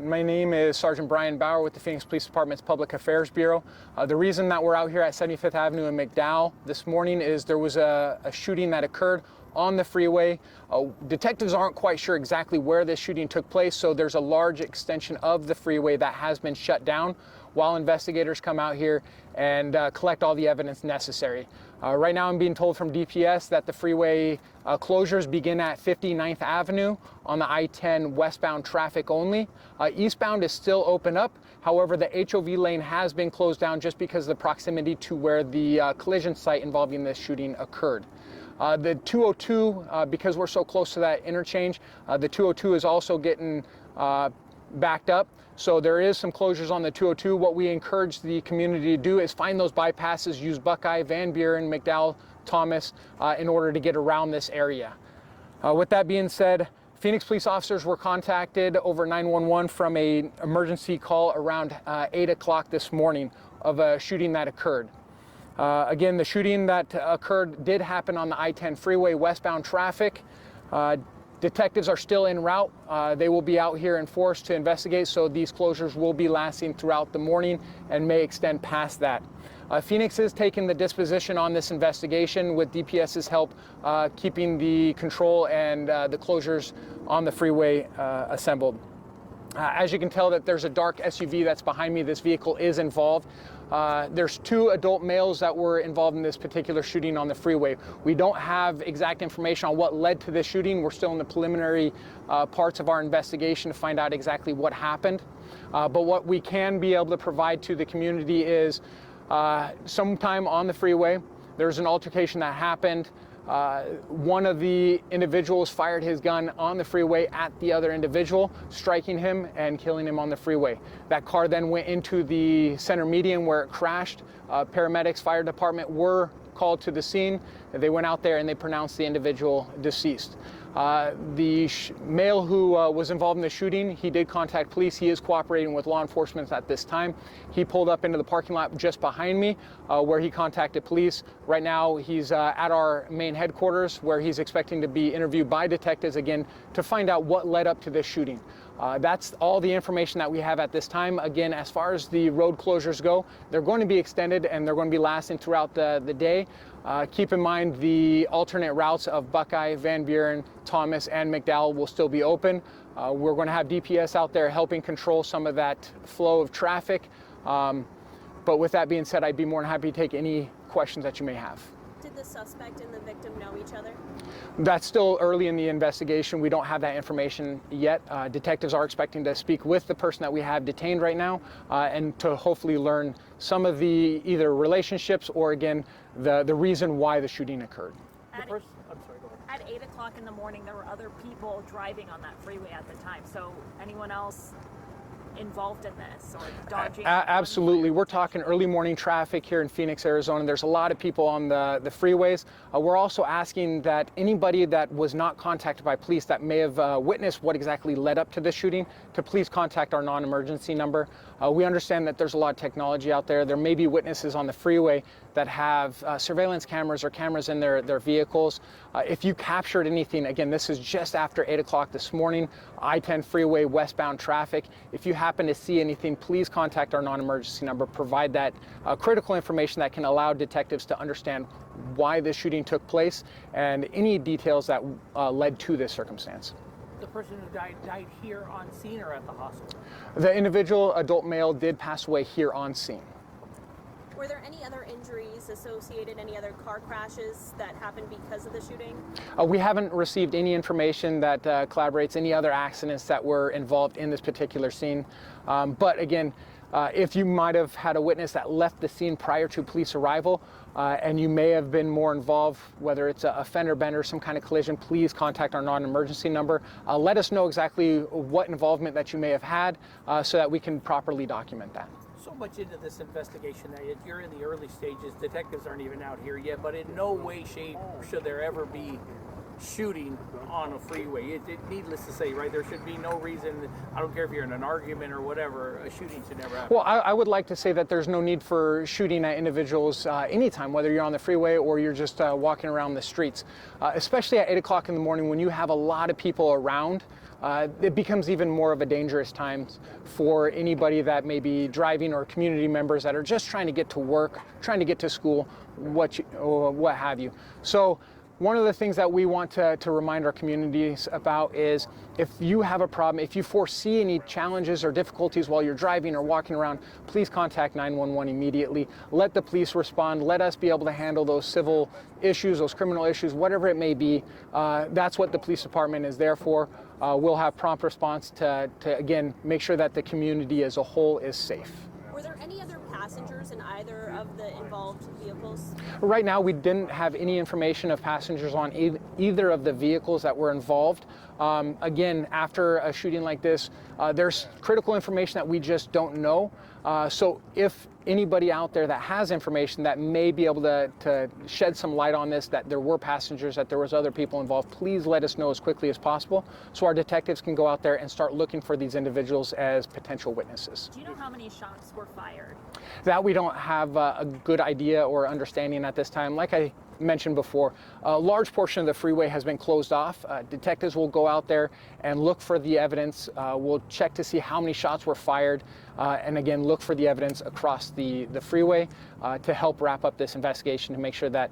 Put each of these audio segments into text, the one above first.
My name is Sergeant Brian Bauer with the Phoenix Police Department's Public Affairs Bureau. The reason that we're out here at 75th Avenue in McDowell this morning is there was a shooting that occurred on the freeway. Detectives aren't quite sure exactly where this shooting took place, so there's a large extension of the freeway that has been shut down while investigators come out here and collect all the evidence necessary. Right now I'm being told from DPS that the freeway closures begin at 59th Avenue on the I-10 westbound traffic only. Eastbound is still open up. However, the HOV lane has been closed down just because of the proximity to where the collision site involving this shooting occurred. The 202, because we're so close to that interchange, the 202 is also getting backed up. So there is some closures on the 202. What we encourage the community to do is find those bypasses, use Buckeye, Van Buren, McDowell, Thomas in order to get around this area. With that being said, Phoenix police officers were contacted over 911 from an emergency call around 8 o'clock this morning of a shooting that occurred. Again, the shooting that occurred did happen on the I-10 freeway westbound traffic. Detectives are still en route. They will be out here in force to investigate, so these closures will be lasting throughout the morning and may extend past that. Phoenix is taking the disposition on this investigation with DPS's help, keeping the control and the closures on the freeway assembled. As you can tell that there's a dark SUV that's behind me. This vehicle is involved. There's 2 adult males that were involved in this particular shooting on the freeway. We don't have exact information on what led to this shooting. We're still in the preliminary parts of our investigation to find out exactly what happened. But what we can be able to provide to the community is sometime on the freeway, there's an altercation that happened. One of the individuals fired his gun on the freeway at the other individual, striking him and killing him on the freeway. That car then went into the center median where it crashed. Paramedics, fire department were called to the scene. They went out there and they pronounced the individual deceased. The male who was involved in the shooting, he did contact police. He is cooperating with law enforcement at this time. He pulled up into the parking lot just behind me where he contacted police. Right now he's at our main headquarters where he's expecting to be interviewed by detectives again to find out what led up to this shooting. That's all the information that we have at this time. Again, as far as the road closures go, they're going to be extended and they're going to be lasting throughout the day. Keep in mind the alternate routes of Buckeye, Van Buren, Thomas, and McDowell will still be open. We're going to have DPS out there helping control some of that flow of traffic. But with that being said, I'd be more than happy to take any questions that you may have. Did the suspect and the victim know each other? That's still early in the investigation. We don't have that information yet. Detectives are expecting to speak with the person that we have detained right now and to hopefully learn some of the either relationships or, again, the reason why the shooting occurred. I'm sorry, go ahead. At 8 o'clock in the morning, there were other people driving on that freeway at the time. So anyone else involved in this or dodging? Absolutely. We're talking early morning traffic here in Phoenix, Arizona. There's a lot of people on the freeways. We're also asking that anybody that was not contacted by police that may have witnessed what exactly led up to this shooting to please contact our non-emergency number. We understand that there's a lot of technology out there. There may be witnesses on the freeway that have surveillance cameras or cameras in their vehicles. If you captured anything, again, this is just after 8 o'clock this morning, I-10 freeway westbound traffic. If you happen to see anything, please contact our non-emergency number. Provide that critical information that can allow detectives to understand why this shooting took place and any details that led to this circumstance. The person who died here on scene or at the hospital? The individual adult male did pass away here on scene. Were there any other injuries associated, any other car crashes that happened because of the shooting? We haven't received any information that corroborates any other accidents that were involved in this particular scene. But again, if you might have had a witness that left the scene prior to police arrival and you may have been more involved, whether it's a fender bender, some kind of collision, please contact our non-emergency number. Let us know exactly what involvement that you may have had so that we can properly document that. So much into this investigation that you're in the early stages. Detectives aren't even out here yet, but in no way, shape should there ever be shooting on a freeway. Needless to say, right? There should be no reason. I don't care if you're in an argument or whatever. A shooting should never happen. Well, I would like to say that there's no need for shooting at individuals anytime, whether you're on the freeway or you're just walking around the streets, especially at 8 o'clock in the morning when you have a lot of people around. It becomes even more of a dangerous time for anybody that may be driving or community members that are just trying to get to work, trying to get to school, what have you. So one of the things that we want to remind our communities about is if you have a problem, if you foresee any challenges or difficulties while you're driving or walking around, please contact 911 immediately. Let the police respond. Let us be able to handle those civil issues, those criminal issues, whatever it may be. That's what the police department is there for. We'll have prompt response to again, make sure that the community as a whole is safe. Were there any other passengers in either of the involved vehicles? Right now, we didn't have any information of passengers on either of the vehicles that were involved. Again, after a shooting like this, there's critical information that we just don't know. So if anybody out there that has information that may be able to shed some light on this, that there were passengers, that there was other people involved, please let us know as quickly as possible so our detectives can go out there and start looking for these individuals as potential witnesses. Do you know how many shots were fired? That we don't have a good idea or understanding at this time. Like I mentioned before, a large portion of the freeway has been closed off. Detectives will go out there and look for the evidence. We'll check to see how many shots were fired, and again, look for the evidence across the freeway to help wrap up this investigation to make sure that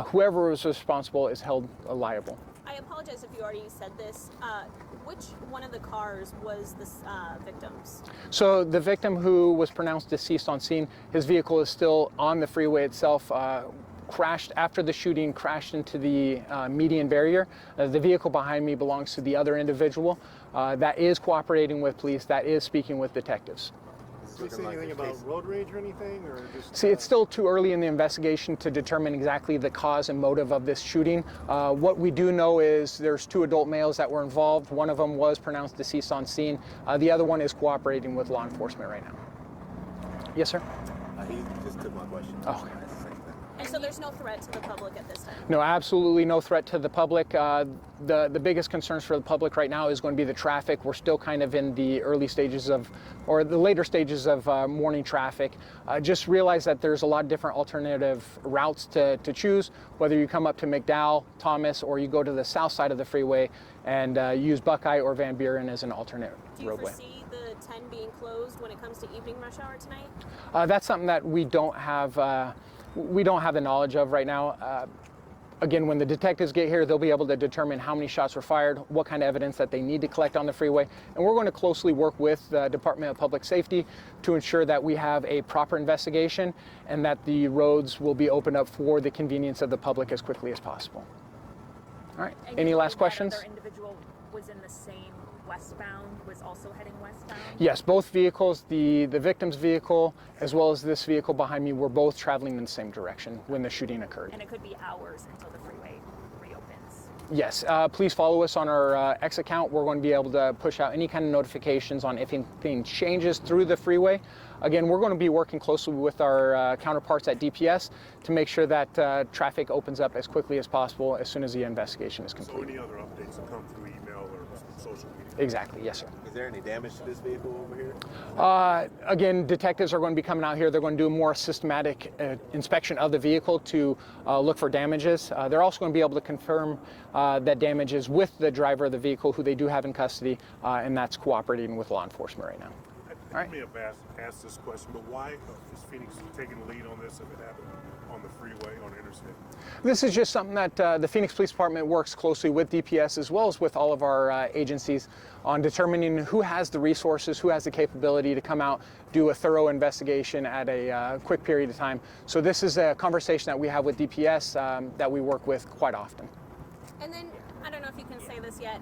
whoever was responsible is held liable. I apologize if you already said this. Which one of the cars was the victim's? So the victim who was pronounced deceased on scene, his vehicle is still on the freeway itself. Crashed after the shooting, crashed into the median barrier. The vehicle behind me belongs to the other individual that is cooperating with police, that is speaking with detectives. Did they say anything about road rage or anything, or just? See, it's still too early in the investigation to determine exactly the cause and motive of this shooting. What we do know is there's 2 adult males that were involved. One of them was pronounced deceased on scene. The other one is cooperating with law enforcement right now. Yes, sir? He just took my question. Oh, okay. And so there's no threat to the public at this time? No, absolutely no threat to the public. The biggest concerns for the public right now is going to be the traffic. We're still kind of in the early stages of, or the later stages of morning traffic. Just realize that there's a lot of different alternative routes to choose, whether you come up to McDowell, Thomas, or you go to the south side of the freeway and use Buckeye or Van Buren as an alternate roadway. Do you foresee the 10 being closed when it comes to evening rush hour tonight? That's something that we don't have the knowledge of right now. Again, when the detectives get here, they'll be able to determine how many shots were fired, what kind of evidence that they need to collect on the freeway. And we're going to closely work with the Department of Public Safety to ensure that we have a proper investigation and that the roads will be opened up for the convenience of the public as quickly as possible. All right, And any you last know questions? That other individual was in the same westbound, was also heading westbound? Yes, both vehicles, the victim's vehicle as well as this vehicle behind me, were both traveling in the same direction when the shooting occurred. And it could be hours until the freeway reopens. Yes, please follow us on our X account. We're going to be able to push out any kind of notifications on if anything changes through the freeway. Again, we're going to be working closely with our counterparts at DPS to make sure that traffic opens up as quickly as possible as soon as the investigation is complete. So any other updates that come through email or social media? Exactly, yes, sir. Is there any damage to this vehicle over here? Again, detectives are going to be coming out here. They're going to do a more systematic inspection of the vehicle to look for damages. They're also going to be able to confirm that damages with the driver of the vehicle, who they do have in custody, and that's cooperating with law enforcement right now. I may have asked this question, but why is Phoenix taking the lead on this if it happened on the freeway, on the interstate? This is just something that the Phoenix Police Department works closely with DPS as well as with all of our agencies on determining who has the resources, who has the capability to come out, do a thorough investigation at a quick period of time. So this is a conversation that we have with DPS that we work with quite often. And then, I don't know if you can say this yet,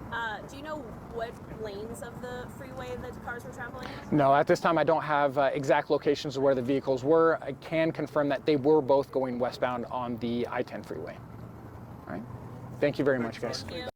do you know what lanes of the freeway the cars were traveling in? No, at this time I don't have exact locations of where the vehicles were. I can confirm that they were both going westbound on the I-10 freeway. All right. Thank you very much, guys. Thank you.